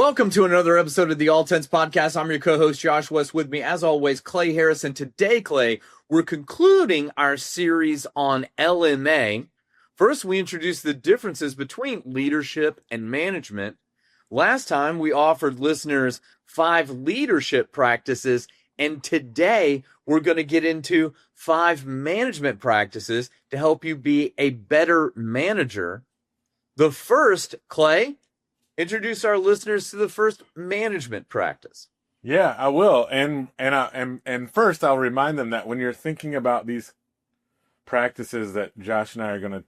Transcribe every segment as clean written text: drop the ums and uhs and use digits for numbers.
Welcome to another episode of the All Tense Podcast. I'm your co-host, Josh West. With me, as always, Clay Harrison. Today, Clay, we're concluding our series on LMA. First, we introduced the differences between leadership and management. Last time, we offered listeners 5 leadership practices, and today, we're going to get into 5 management practices to help you be a better manager. The first, Clay, introduce our listeners to the first management practice. Yeah, I will. And first I'll remind them that when you're thinking about these practices that Josh and I are going to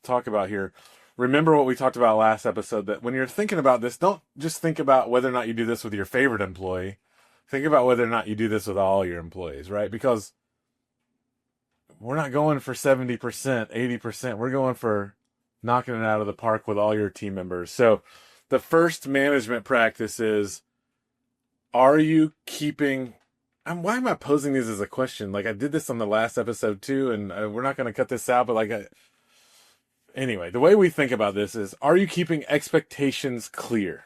talk about here, remember what we talked about last episode, that when you're thinking about this, don't just think about whether or not you do this with your favorite employee. Think about whether or not you do this with all your employees, right? Because we're not going for 70%, 80%. We're going for knocking it out of the park with all your team members. So the first management practice is, are you keeping, why am I posing these as a question? Like I did this on the last episode too, and we're not going to cut this out, but anyway, the way we think about this is, are you keeping expectations clear?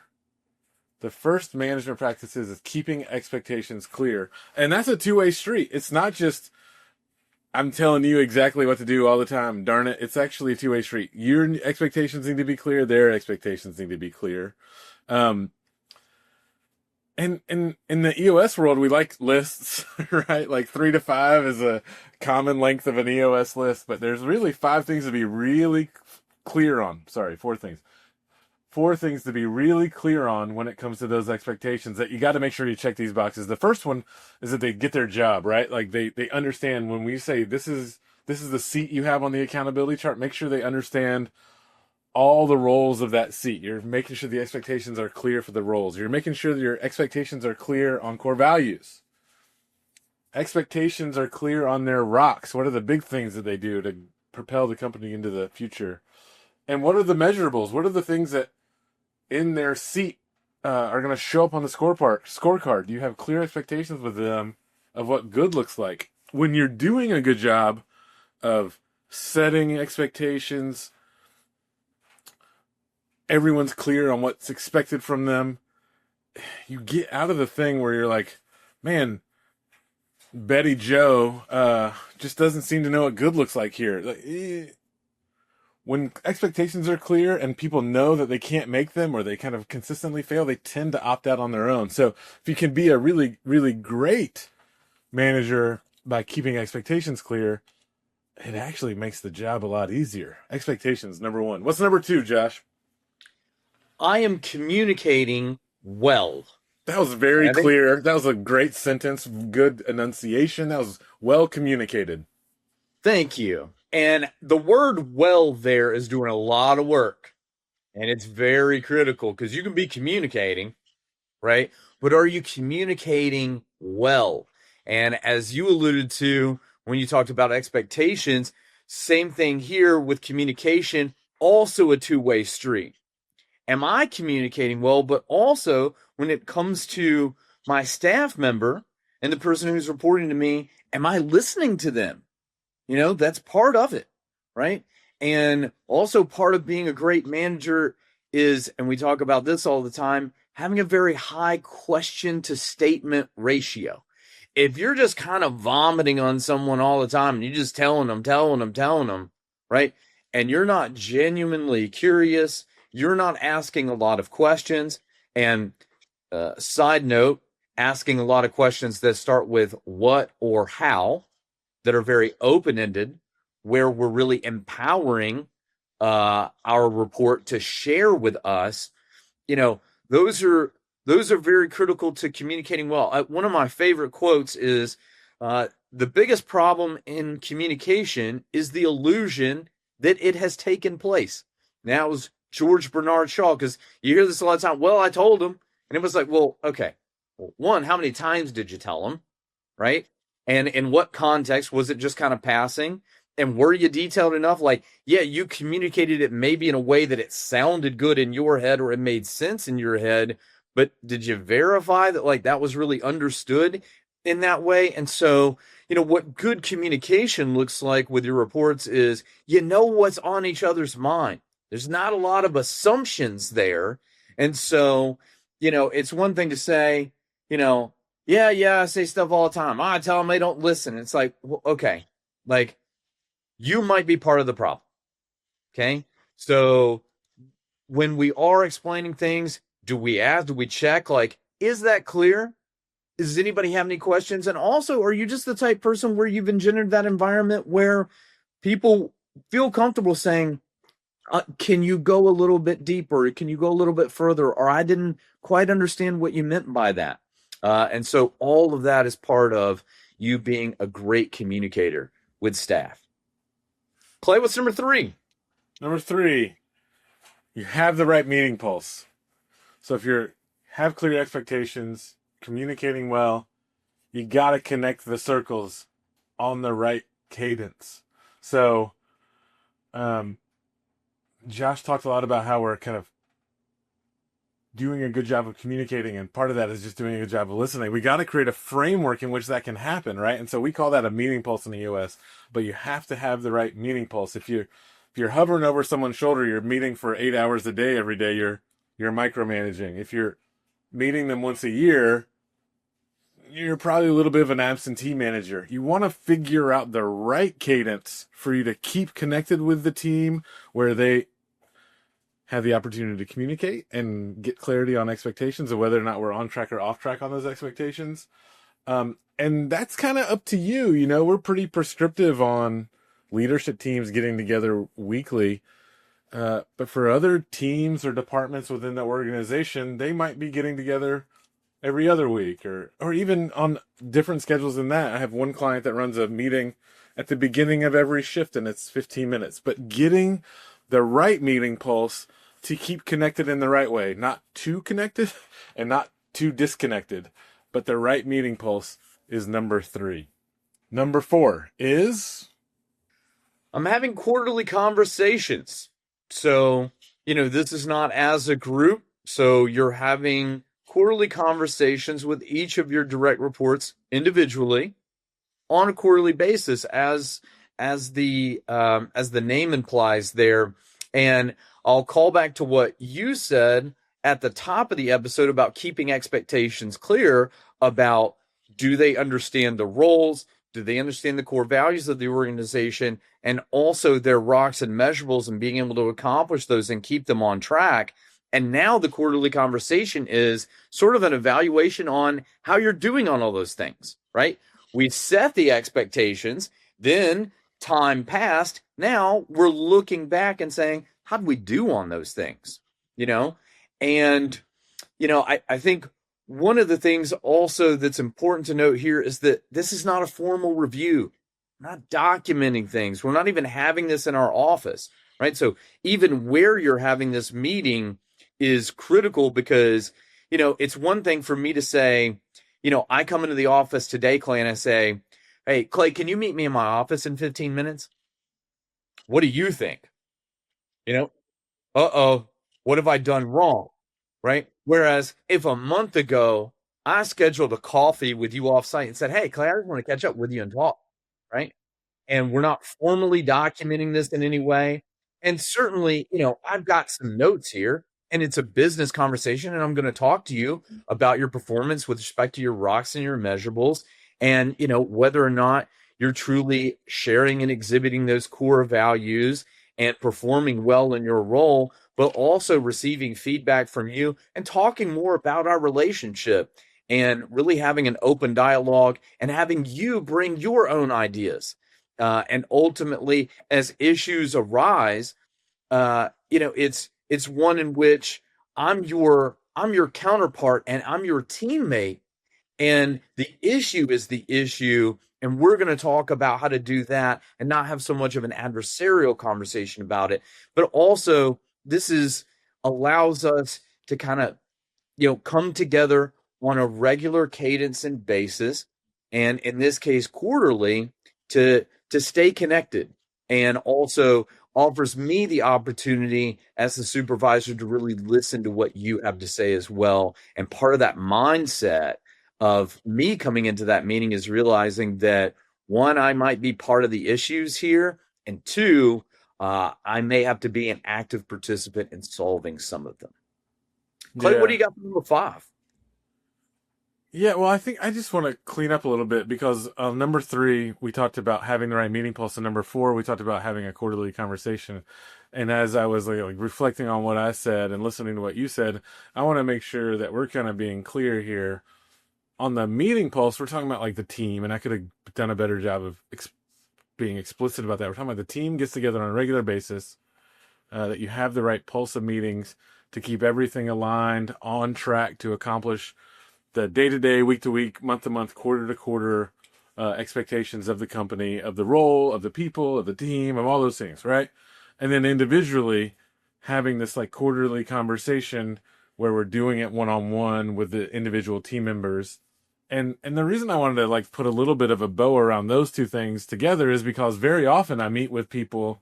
The first management practice is keeping expectations clear. And that's a two-way street. It's not just, I'm telling you exactly what to do all the time. Darn it. It's actually a two-way street. Your expectations need to be clear. Their expectations need to be clear. And in the EOS world, we like lists, right? Like 3 to 5 is a common length of an EOS list, but there's really 5 things to be really clear on. Sorry, 4 things. 4 things to be really clear on when it comes to those expectations that you got to make sure you check these boxes. The first one is that they get their job, right? Like they understand when we say this is the seat you have on the accountability chart, make sure they understand all the roles of that seat. You're making sure the expectations are clear for the roles. You're making sure that your expectations are clear on core values. Expectations are clear on their rocks. What are the big things that they do to propel the company into the future? And what are the measurables? What are the things that in their seat are going to show up on the scorecard? You have clear expectations with them of what good looks like. When you're doing a good job of setting expectations, everyone's clear on what's expected from them, you get out of the thing where you're like, man, Betty Joe just doesn't seem to know what good looks like here. When expectations are clear and people know that they can't make them, or they kind of consistently fail, they tend to opt out on their own. So if you can be a really, really great manager by keeping expectations clear, it actually makes the job a lot easier. Expectations, number 1. What's number 2, Josh? I am communicating well. That was very clear. That was a great sentence. Good enunciation. That was well communicated. Thank you. And the word well there is doing a lot of work. And it's very critical because you can be communicating, right? But are you communicating well? And as you alluded to when you talked about expectations, same thing here with communication, also a two-way street. Am I communicating well? But also when it comes to my staff member and the person who's reporting to me, am I listening to them? You know, that's part of it, right? And also part of being a great manager is, and we talk about this all the time, having a very high question to statement ratio. If you're just kind of vomiting on someone all the time and you're just telling them, right? And you're not genuinely curious, you're not asking a lot of questions. And side note, asking a lot of questions that start with what or how, that are very open-ended, where we're really empowering our report to share with us, you know, those are very critical to communicating well. One of my favorite quotes is, the biggest problem in communication is the illusion that it has taken place. Now, it was George Bernard Shaw, because you hear this a lot of time. Well, I told him. And it was like, well, okay. Well, 1, how many times did you tell him, right? And in what context? Was it just kind of passing? And were you detailed enough? Like, yeah, you communicated it maybe in a way that it sounded good in your head or it made sense in your head, but did you verify that like that was really understood in that way? And so, you know, what good communication looks like with your reports is, you know what's on each other's mind. There's not a lot of assumptions there. And so it's one thing to say, you know, yeah, yeah, I say stuff all the time. I tell them they don't listen. It's like, well, okay, like you might be part of the problem. Okay. So when we are explaining things, do we ask, do we check, like, is that clear? Does anybody have any questions? And also, are you just the type person where you've engendered that environment where people feel comfortable saying, can you go a little bit deeper? Can you go a little bit further? Or I didn't quite understand what you meant by that. And so all of that is part of you being a great communicator with staff. Clay, what's number 3? Number 3, you have the right meeting pulse. So if you have clear expectations, communicating well, you got to connect the circles on the right cadence. So, Josh talked a lot about how we're kind of doing a good job of communicating, and part of that is just doing a good job of listening. We got to create a framework in which that can happen, right? And so we call that a meeting pulse in the US, but you have to have the right meeting pulse. If you're hovering over someone's shoulder, you're meeting for 8 hours a day every day, you're micromanaging. If you're meeting them once a year, you're probably a little bit of an absentee manager. You want to figure out the right cadence for you to keep connected with the team where they have the opportunity to communicate and get clarity on expectations of whether or not we're on track or off track on those expectations. And that's kind of up to you. We're pretty prescriptive on leadership teams getting together weekly. But for other teams or departments within the organization, they might be getting together every other week or even on different schedules than that. I have one client that runs a meeting at the beginning of every shift and it's 15 minutes. But getting the right meeting pulse to keep connected in the right way, not too connected and not too disconnected, but the right meeting pulse is number 3. Number 4 is I'm having quarterly conversations. So, this is not as a group. So you're having quarterly conversations with each of your direct reports individually on a quarterly basis, as the name implies there. And I'll call back to what you said at the top of the episode about keeping expectations clear about, do they understand the roles? Do they understand the core values of the organization, and also their rocks and measurables, and being able to accomplish those and keep them on track? And now the quarterly conversation is sort of an evaluation on how you're doing on all those things, right? We set the expectations, then time passed. Now we're looking back and saying, how did we do on those things? You know? And, I think one of the things also that's important to note here is that this is not a formal review. We're not documenting things. We're not even having this in our office, right? So even where you're having this meeting is critical, because, it's one thing for me to say, I come into the office today, Clay, and I say, hey, Clay, can you meet me in my office in 15 minutes? What do you think? You know, uh-oh, what have I done wrong? Right? Whereas if a month ago I scheduled a coffee with you off site and said, hey, Clay, I just want to catch up with you and talk, right? And we're not formally documenting this in any way. And certainly, I've got some notes here, and it's a business conversation, and I'm going to talk to you about your performance with respect to your rocks and your measurables, and, whether or not you're truly sharing and exhibiting those core values and performing well in your role, but also receiving feedback from you and talking more about our relationship, and really having an open dialogue and having you bring your own ideas. And ultimately, as issues arise, it's one in which I'm your counterpart and I'm your teammate, and the issue is the issue, and we're going to talk about how to do that and not have so much of an adversarial conversation about it. But also, this is allows us to kind of come together on a regular cadence and basis, and in this case quarterly, to stay connected, and also offers me the opportunity as the supervisor to really listen to what you have to say as well. And part of that mindset of me coming into that meeting is realizing that, one, I might be part of the issues here, and two, I may have to be an active participant in solving some of them. Clay, what do Yeah. you got for number five? Yeah, well, I think I just want to clean up a little bit because number three, we talked about having the right meeting pulse, and number four, we talked about having a quarterly conversation. And as I was like reflecting on what I said and listening to what you said, I want to make sure that we're kind of being clear here. On the meeting pulse, we're talking about like the team, and I could have done a better job of being explicit about that. We're talking about the team gets together on a regular basis, that you have the right pulse of meetings to keep everything aligned, on track to accomplish the day to day, week to week, month to month, quarter to quarter expectations of the company, of the role, of the people, of the team, of all those things, right? And then individually having this like quarterly conversation where we're doing it one on one with the individual team members. And the reason I wanted to like put a little bit of a bow around those two things together is because very often I meet with people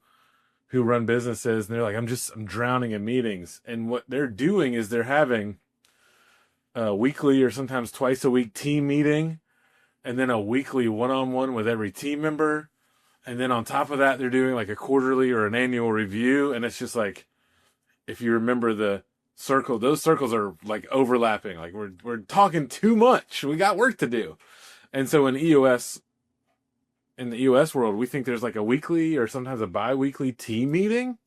who run businesses and they're like, I'm drowning in meetings. And what they're doing is they're having a weekly or sometimes twice a week team meeting, and then a weekly one-on-one with every team member. And then on top of that, they're doing like a quarterly or an annual review. And it's just like, if you remember the circle, those circles are like overlapping. Like we're talking too much. We got work to do. And so in the EOS world, we think there's like a weekly or sometimes a bi-weekly team meeting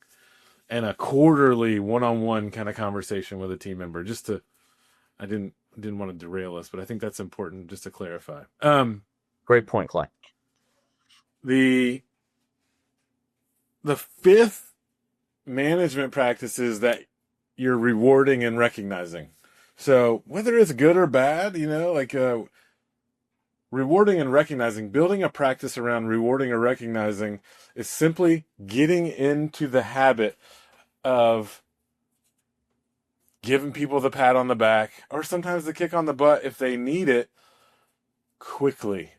and a quarterly one-on-one kind of conversation with a team member. I didn't want to derail us, but I think that's important just to clarify. Great point, Clay. The fifth management practice is that you're rewarding and recognizing. So whether it's good or bad, like rewarding and recognizing, building a practice around rewarding or recognizing is simply getting into the habit of giving people the pat on the back or sometimes the kick on the butt if they need it quickly.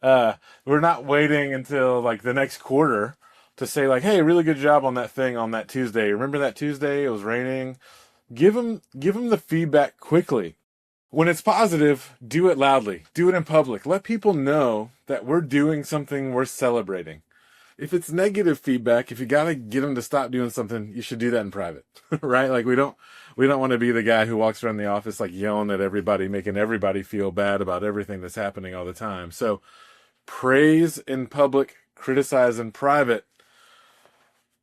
We're not waiting until like the next quarter to say like, hey, really good job on that thing on that Tuesday. Remember that Tuesday? It was raining. Give them the feedback quickly. When it's positive, do it loudly. Do it in public. Let people know that we're doing something worth celebrating. If it's negative feedback, if you got to get them to stop doing something, you should do that in private, right? Like we don't want to be the guy who walks around the office like yelling at everybody, making everybody feel bad about everything that's happening all the time. So praise in public, criticize in private,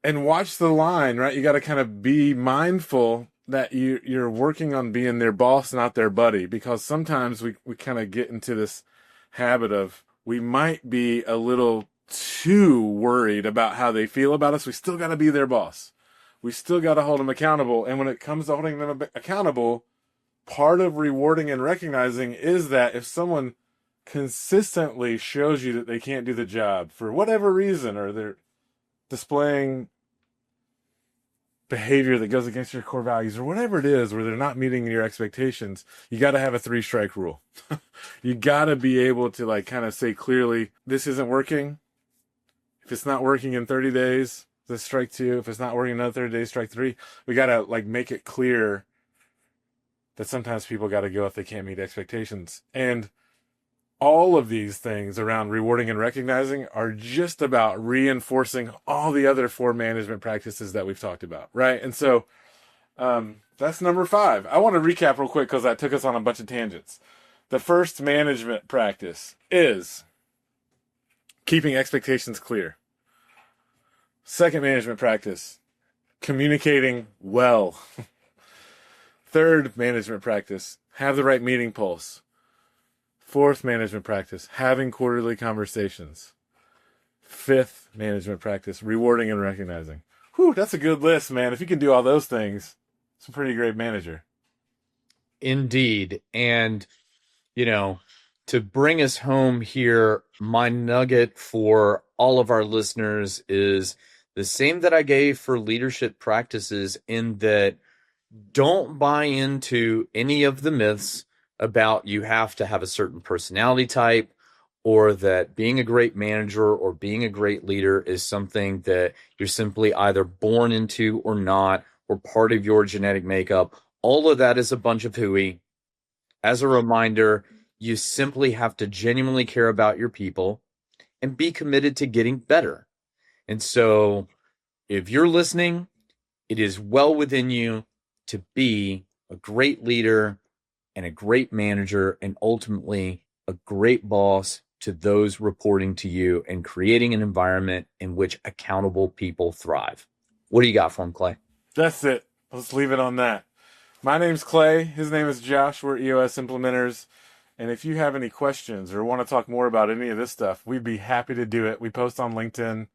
and watch the line, right? You got to kind of be mindful that you're working on being their boss, not their buddy, because sometimes we kind of get into this habit of we might be a little too worried about how they feel about us. We still got to be their boss. We still got to hold them accountable. And when it comes to holding them accountable, part of rewarding and recognizing is that if someone consistently shows you that they can't do the job for whatever reason, or they're displaying behavior that goes against your core values or whatever it is, where they're not meeting your expectations, you got to have a 3-strike rule. You got to be able to like kind of say clearly, this isn't working. If it's not working in 30 days, that's strike 2. If it's not working in another 30 days, strike 3. We got to like make it clear that sometimes people got to go if they can't meet expectations. And all of these things around rewarding and recognizing are just about reinforcing all the other 4 management practices that we've talked about, right? And so that's number 5. I want to recap real quick because that took us on a bunch of tangents. The first management practice is keeping expectations clear. Second management practice, communicating well. Third management practice, have the right meeting pulse. Fourth management practice, having quarterly conversations. Fifth management practice, rewarding and recognizing. Whew, that's a good list, man. If you can do all those things, it's a pretty great manager. Indeed. And, to bring us home here, my nugget for all of our listeners is the same that I gave for leadership practices, in that don't buy into any of the myths about you have to have a certain personality type, or that being a great manager or being a great leader is something that you're simply either born into or not, or part of your genetic makeup. All of that is a bunch of hooey. As a reminder, you simply have to genuinely care about your people and be committed to getting better. And so if you're listening, it is well within you to be a great leader and a great manager, and ultimately a great boss to those reporting to you, and creating an environment in which accountable people thrive. What do you got for him, Clay? That's it. Let's leave it on that. My name's Clay. His name is Josh. We're EOS implementers. And if you have any questions or want to talk more about any of this stuff, we'd be happy to do it. We post on LinkedIn,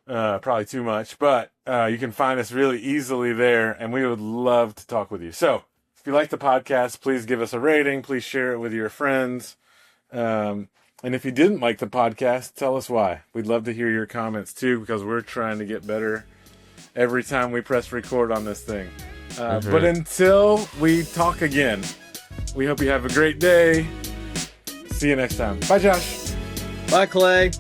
probably too much, but you can find us really easily there, and we would love to talk with you. So if you like the podcast, please give us a rating. Please share it with your friends. And if you didn't like the podcast, tell us why. We'd love to hear your comments too, because we're trying to get better every time we press record on this thing. But until we talk again, we hope you have a great day. See you next time. Bye, Josh. Bye, Clay.